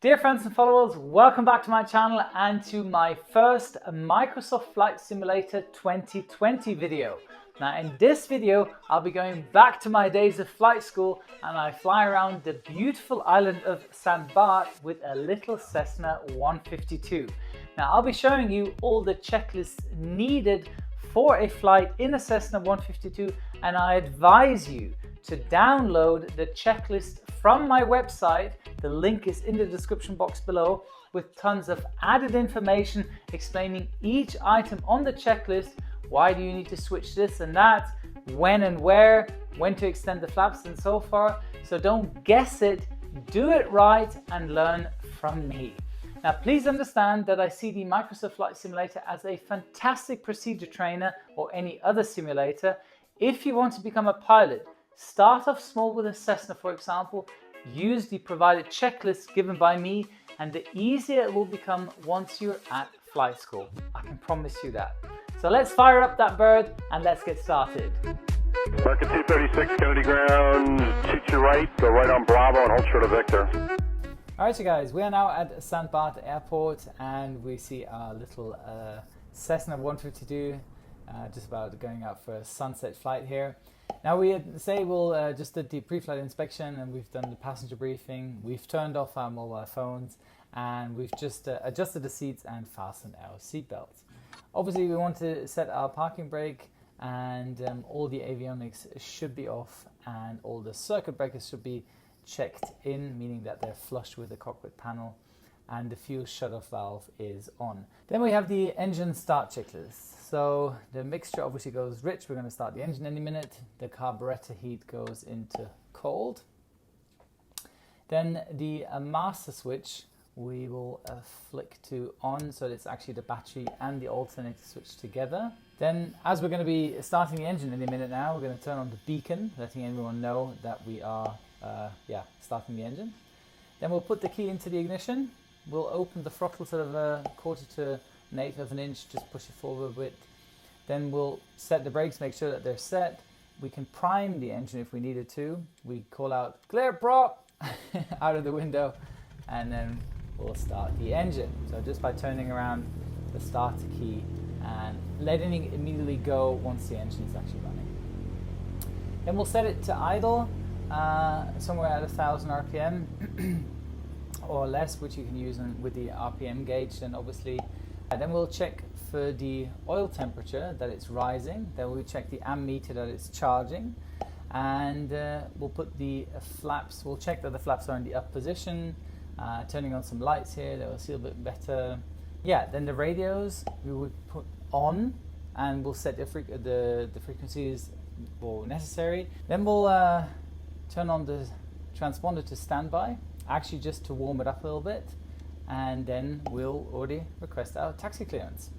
Dear friends and followers, welcome back to my channel and to my first Microsoft Flight Simulator 2020 video. Now in this video, I'll be going back to my days of flight school and I fly around the beautiful island of St. Barth with a little Cessna 152. Now I'll be showing you all the checklists needed for a flight in a Cessna 152, and I advise you to download the checklist from my website. The link is in the description box below, with tons of added information explaining each item on the checklist. Why do you need to switch this and that, when and where, when to extend the flaps and so forth. So don't guess it, do it right and learn from me. Now please understand that I see the Microsoft Flight Simulator as a fantastic procedure trainer or any other simulator. If you want to become a pilot, start off small with a Cessna, for example. Use the provided checklist given by me, and the easier it will become once you're at flight school. I can promise you that. So let's fire up that bird and let's get started. Market 236, Kennedy ground, shoot your right, go right on Bravo and hold short of Victor. Alright, so guys, we are now at St. Barth Airport and we see our little Cessna 152 just about going out for a sunset flight here. Now we say we'll just did the pre-flight inspection and we've done the passenger briefing. We've turned off our mobile phones and we've just adjusted the seats and fastened our seat belts. Obviously we want to set our parking brake, and all the avionics should be off and all the circuit breakers should be checked in, meaning that they're flush with the cockpit panel, and the fuel shut-off valve is on. Then we have the engine start checklist. So the mixture obviously goes rich. We're going to start the engine any minute. The carburetor heat goes into cold. Then the master switch we will flick to on, so it's actually the battery and the alternator switch together. Then, as we're going to be starting the engine any minute now, we're going to turn on the beacon, letting everyone know that we are starting the engine. Then we'll put the key into the ignition. We'll open the throttle sort of a 1/4 to 1/8 of an inch, just push it forward a bit. Then we'll set the brakes, make sure that they're set. We can prime the engine if we needed to. We call out clear prop out of the window, and then we'll start the engine. So just by turning around the starter key and letting it immediately go once the engine is actually running. Then we'll set it to idle somewhere at 1,000 RPM or less, which you can use with the RPM gauge. Then obviously, then we'll check for the oil temperature that it's rising. Then we'll check the ammeter that it's charging, and we'll put the flaps. We'll check that the flaps are in the up position. Turning on some lights here, they will see a bit better. Yeah, then the radios we would put on, and we'll set the frequencies or necessary. Then we'll turn on the transponder to standby, actually just to warm it up a little bit, and then we'll already request our taxi clearance.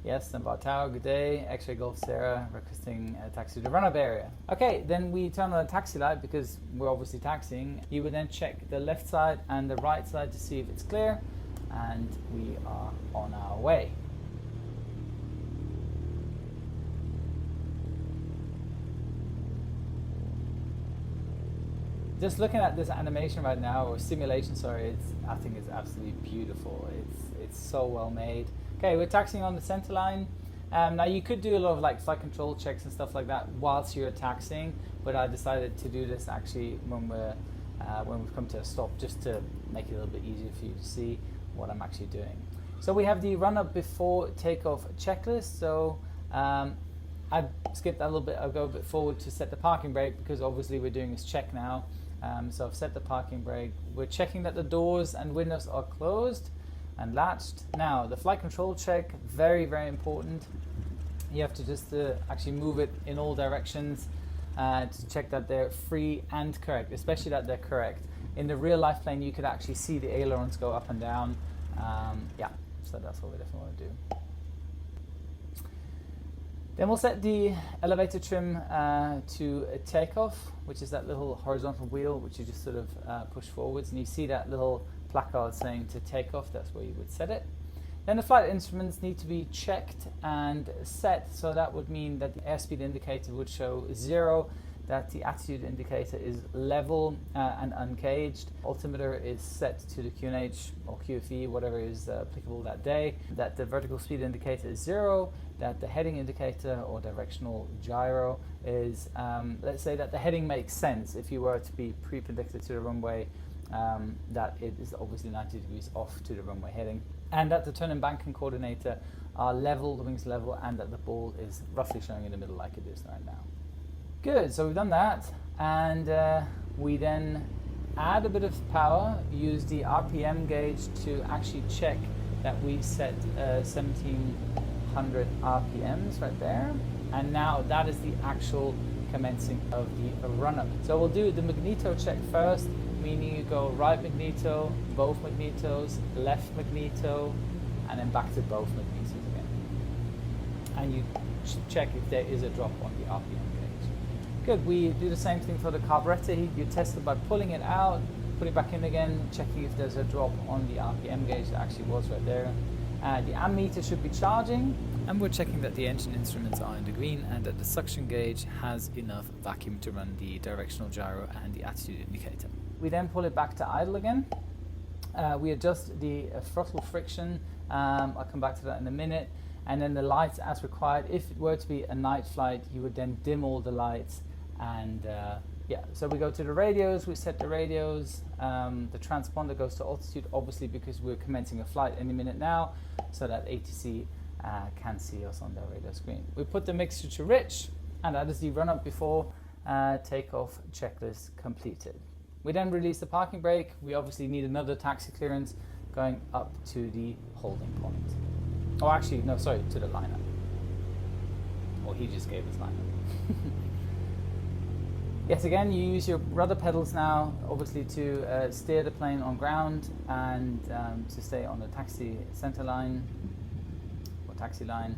Yes, St. Barth Tower, good day, X-ray Golf Sierra, requesting a taxi to the run-up area. Okay, then we turn on the taxi light because we're obviously taxiing. You would then check the left side and the right side to see if it's clear, and we are on our way. Just looking at this animation right now, or simulation, sorry, I think it's absolutely beautiful. It's so well made. Okay, we're taxiing on the center line. Now you could do a lot of like flight control checks and stuff like that whilst you're taxiing, but I decided to do this actually when we've come to a stop, just to make it a little bit easier for you to see what I'm actually doing. So we have the run up before takeoff checklist. So I skipped that a little bit. I'll go a bit forward to set the parking brake because obviously we're doing this check now. So I've set the parking brake. We're checking that the doors and windows are closed and latched. Now the flight control check, very, very important. You have to just actually move it in all directions to check that they're free and correct, especially that they're correct. In the real life plane you could actually see the ailerons go up and down. Yeah, so that's what we definitely want to do. Then we'll set the elevator trim to a takeoff, which is that little horizontal wheel which you just sort of push forwards, and you see that little placard saying to take off. That's where you would set it. Then the flight instruments need to be checked and set, so that would mean that the airspeed indicator would show 0. that the attitude indicator is level and uncaged. Altimeter is set to the QNH or QFE, whatever is applicable that day. That the vertical speed indicator is 0. That the heading indicator or directional gyro is, let's say that the heading makes sense if you were to be perpendicular to the runway, that it is obviously 90 degrees off to the runway heading. And that the turn and banking coordinator are level, the wings level, and that the ball is roughly showing in the middle like it is right now. Good, so we've done that, and we then add a bit of power, use the RPM gauge to actually check that we set 1700 RPMs right there, and now that is the actual commencing of the run-up. So we'll do the magneto check first, meaning you go right magneto, both magnetos, left magneto, and then back to both magnetos again. And you check if there is a drop on the RPM gauge. Good, we do the same thing for the carburetor heat. You test it by pulling it out, put it back in again, checking if there's a drop on the RPM gauge. That actually was right there. The ammeter should be charging. And we're checking that the engine instruments are in the green and that the suction gauge has enough vacuum to run the directional gyro and the attitude indicator. We then pull it back to idle again. We adjust the throttle friction. I'll come back to that in a minute. And then the lights as required. If it were to be a night flight, you would then dim all the lights. And yeah, so we go to the radios, we set the radios. The transponder goes to altitude, obviously, because we're commencing a flight any minute now, so that ATC can see us on their radar screen. We put the mixture to rich, and that is the run-up before takeoff checklist completed. We then release the parking brake. We obviously need another taxi clearance going up to the holding point. Oh, actually, no, sorry, to the lineup. Well, he just gave us lineup. Yet again, you use your rudder pedals now, obviously, to steer the plane on ground and to stay on the taxi center line or taxi line.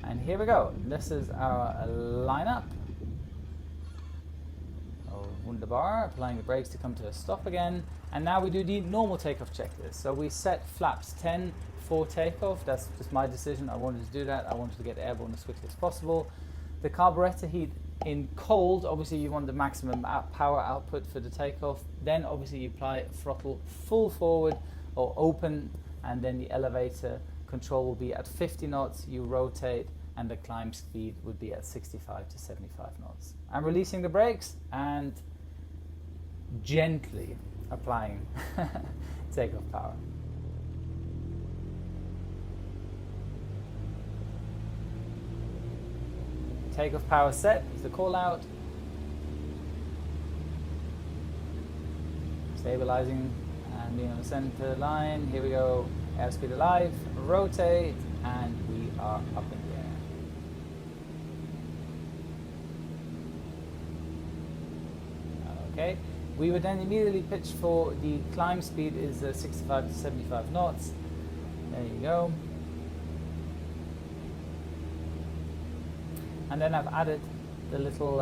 And here we go. This is our lineup. Oh, wunderbar. Applying the brakes to come to a stop again. And now we do the normal takeoff checklist. So we set flaps 10 for takeoff. That's just my decision. I wanted to do that. I wanted to get airborne as quickly as possible. The carburetor heat in cold, obviously you want the maximum power output for the takeoff. Then obviously you apply throttle full forward or open, and then the elevator control will be at 50 knots. You rotate and the climb speed would be at 65 to 75 knots. I'm releasing the brakes and gently applying takeoff power. Takeoff power set is the call out. Stabilizing and being on the center line. Here we go. Airspeed alive. Rotate, and we are up in the air. Okay. We would then immediately pitch for the climb speed is 65 to 75 knots. There you go. And then I've added the little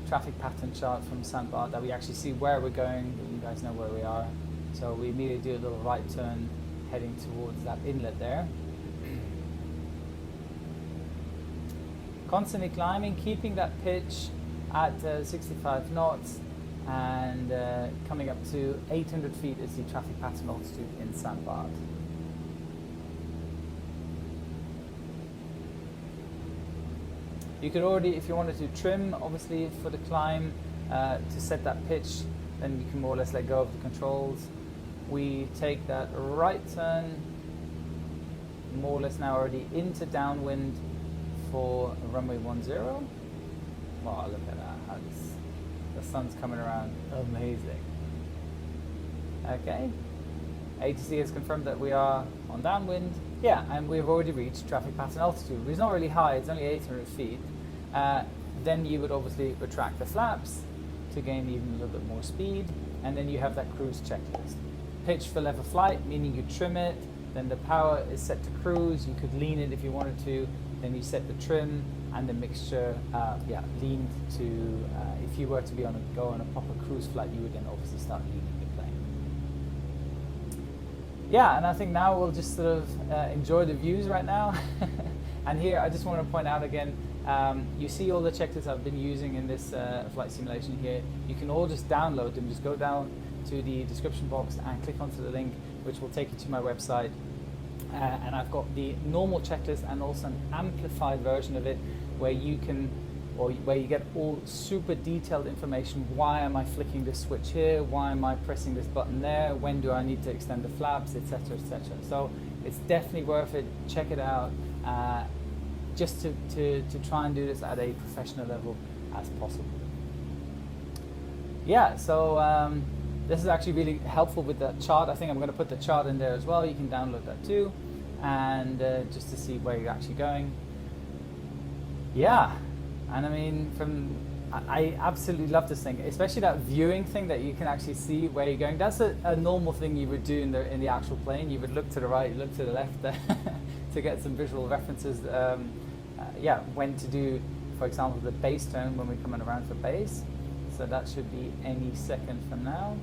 traffic pattern chart from St. Barth that we actually see where we're going. You guys know where we are. So we immediately do a little right turn heading towards that inlet there. Constantly climbing, keeping that pitch at 65 knots and coming up to 800 feet is the traffic pattern altitude in St. Barth. You could already, if you wanted to trim, obviously, for the climb, to set that pitch, then you can more or less let go of the controls. We take that right turn, more or less now already into downwind for runway 10. Wow, look at that, how the sun's coming around, amazing. Okay, ATC has confirmed that we are on downwind. Yeah, and we've already reached traffic pattern altitude. It's not really high, it's only 800 feet. Then you would obviously retract the flaps to gain even a little bit more speed, and then you have that cruise checklist. Pitch for level flight, meaning you trim it, then the power is set to cruise, you could lean it if you wanted to, then you set the trim and the mixture, leaned to, if you were to be go on a proper cruise flight, you would then obviously start leaning the plane. Yeah, and I think now we'll just sort of enjoy the views right now. And here I just want to point out again, You see all the checklists I've been using in this flight simulation here. You can all just download them. Just go down to the description box and click onto the link, which will take you to my website. And I've got the normal checklist and also an amplified version of it, where you can, or where you get all super detailed information. Why am I flicking this switch here? Why am I pressing this button there? When do I need to extend the flaps, etc., etc. So it's definitely worth it. Check it out, just to try and do this at a professional level as possible. Yeah, so this is actually really helpful with that chart. I think I'm going to put the chart in there as well. You can download that too, and just to see where you're actually going. Yeah, and I mean, I absolutely love this thing, especially that viewing thing that you can actually see where you're going. That's a normal thing you would do in the actual plane. You would look to the right, look to the left to get some visual references. Yeah, when to do, for example, the base turn when we're coming around for base. So that should be any second from now.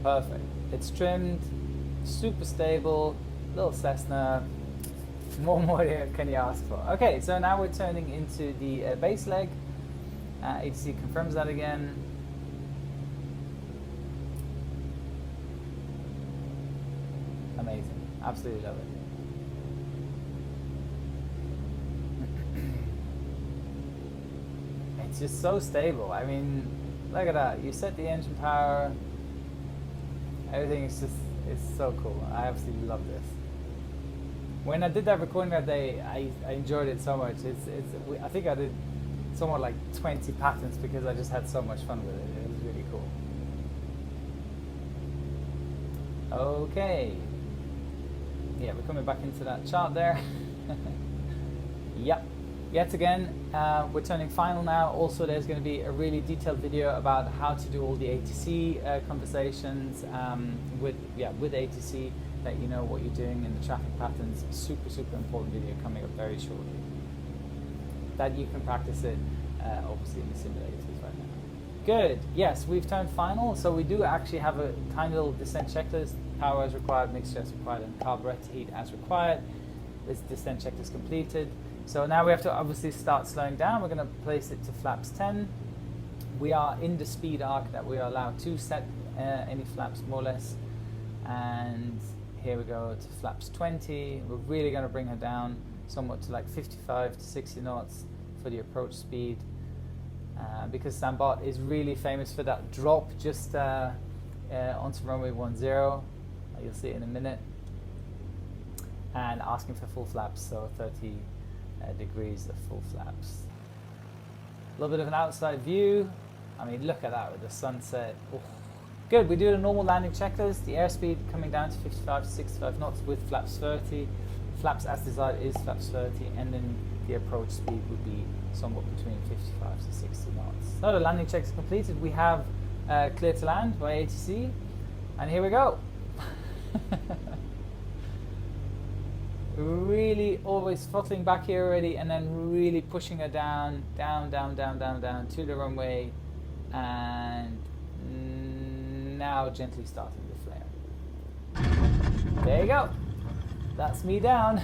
Perfect. It's trimmed, super stable, little Cessna. What more can you ask for? Okay, so now we're turning into the base leg. ATC confirms that again. Amazing. Absolutely love it. It's just so stable. I mean, look at that. You set the engine power. Everything is just, it's so cool. I absolutely love this. When I did that recording that day, I enjoyed it so much. I think I did somewhat like 20 patterns because I just had so much fun with it. It was really cool. Okay. Yeah, we're coming back into that chart there. Yep. Yet again, we're turning final now. Also, there's going to be a really detailed video about how to do all the ATC conversations with ATC, that you know what you're doing in the traffic patterns. Super, super important video coming up very shortly. That you can practice it, obviously, in the simulators right now. Good. Yes, we've turned final. So we do actually have a tiny little descent checklist. Power as required, mixture as required, and carburetor heat as required. This descent checklist completed. So now we have to obviously start slowing down. We're going to place it to flaps 10. We are in the speed arc that we are allowed to set any flaps more or less. And here we go to flaps 20. We're really going to bring her down somewhat to like 55 to 60 knots for the approach speed. Because St. Barth is really famous for that drop just onto runway 10. You'll see it in a minute. And asking for full flaps, so 30 degrees of full flaps. A little bit of an outside view. I mean, look at that with the sunset. Oh. Good, we do a normal landing checklist. The airspeed coming down to 55 to 65 knots with flaps 30. Flaps as desired is flaps 30, and then the approach speed would be somewhat between 55 to 60 knots. So the landing check is completed. We have clear to land by ATC, and here we go. Really always throttling back here already, and then really pushing her down to the runway, and now gently starting the flare. There you go. That's me down.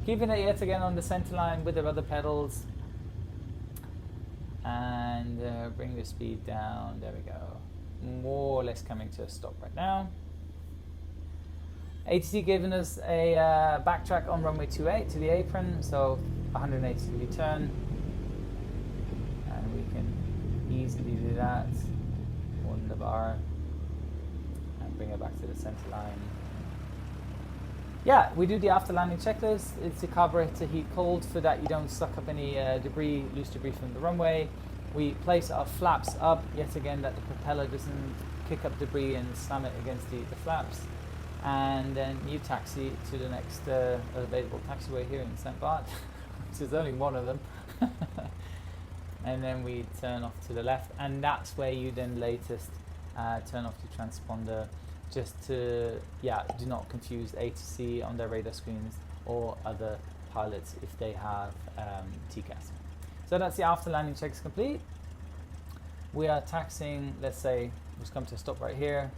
Keeping it yet again on the center line with the rudder pedals, and bring the speed down. There we go. More or less coming to a stop right now. ATC giving us a backtrack on runway 28 to the apron, so 180 degree turn, and we can easily do that. Wunderbar, and bring it back to the center line. Yeah, we do the after landing checklist. It's the carburetor heat cold, for that you don't suck up any debris, loose debris from the runway. We place our flaps up yet again, that the propeller doesn't kick up debris and slam it against the flaps. And then you taxi to the next available taxiway here in St. Barth, which is only one of them. And then we turn off to the left, and that's where you then latest turn off the transponder, just to, do not confuse ATC on their radar screens or other pilots if they have TCAS. So that's the after landing checks complete. We are taxiing, let's say, just come to a stop right here.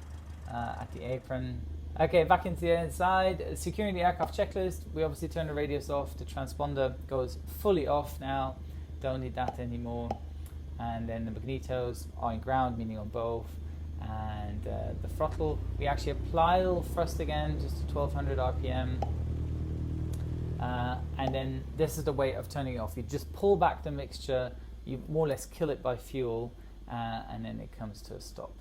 at the apron. Okay, back into the inside. Securing the aircraft checklist. We obviously turn the radios off. The transponder goes fully off now. Don't need that anymore. And then the magnetos are in ground, meaning on both. And the throttle, we actually apply a little thrust again, just to 1200 RPM. And then this is the way of turning it off. You just pull back the mixture, you more or less kill it by fuel, and then it comes to a stop.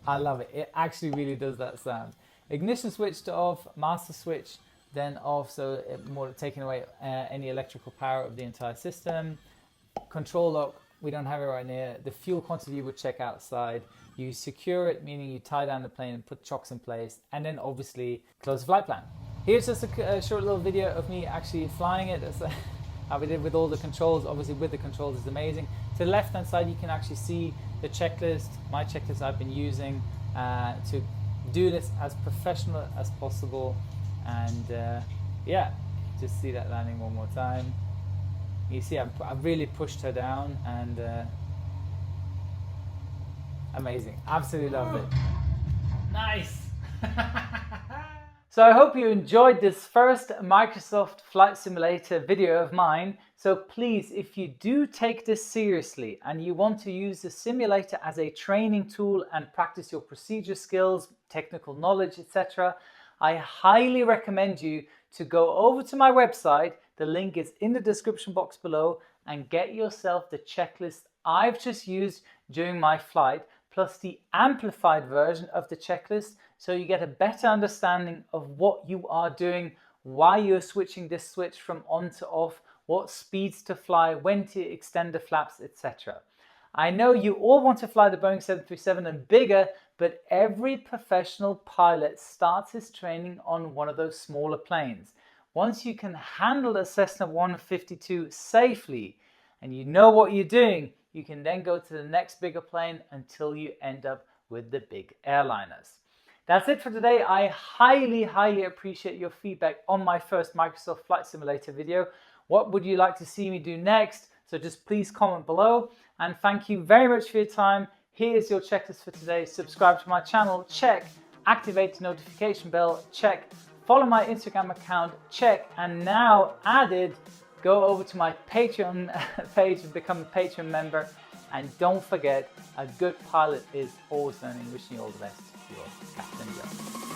I love it. It actually really does that sound. Ignition switch to off, master switch then off, so it more taking away any electrical power of the entire system. Control lock, we don't have it right now. The fuel quantity you would check outside. You secure it, meaning you tie down the plane and put chocks in place, and then obviously close the flight plan. Here's just a short little video of me actually flying it. That's how we did with all the controls. Obviously with the controls is amazing. To the left hand side you can actually see the checklist, my checklist I've been using to do this as professional as possible. And yeah, just see that landing one more time. You see I've really pushed her down, and amazing, absolutely loved it. Nice. So I hope you enjoyed this first Microsoft Flight Simulator video of mine. So please, if you do take this seriously and you want to use the simulator as a training tool and practice your procedure skills, technical knowledge, etc., I highly recommend you to go over to my website. The link is in the description box below, and get yourself the checklist I've just used during my flight, plus the amplified version of the checklist, so you get a better understanding of what you are doing, why you're switching this switch from on to off, what speeds to fly, when to extend the flaps, etc. I know you all want to fly the Boeing 737 and bigger, but every professional pilot starts his training on one of those smaller planes. Once you can handle a Cessna 152 safely and you know what you're doing, you can then go to the next bigger plane until you end up with the big airliners. That's it for today. I highly appreciate your feedback on my first Microsoft Flight Simulator video. What would you like to see me do next? So just please comment below, and thank you very much for your time. Here's your checklist for today. Subscribe to my channel, check. Activate the notification bell, check. Follow my Instagram account, check. And now added, go over to my Patreon page and become a Patreon member. And don't forget, a good pilot is always learning. Wishing you all the best. Your Captain Joe.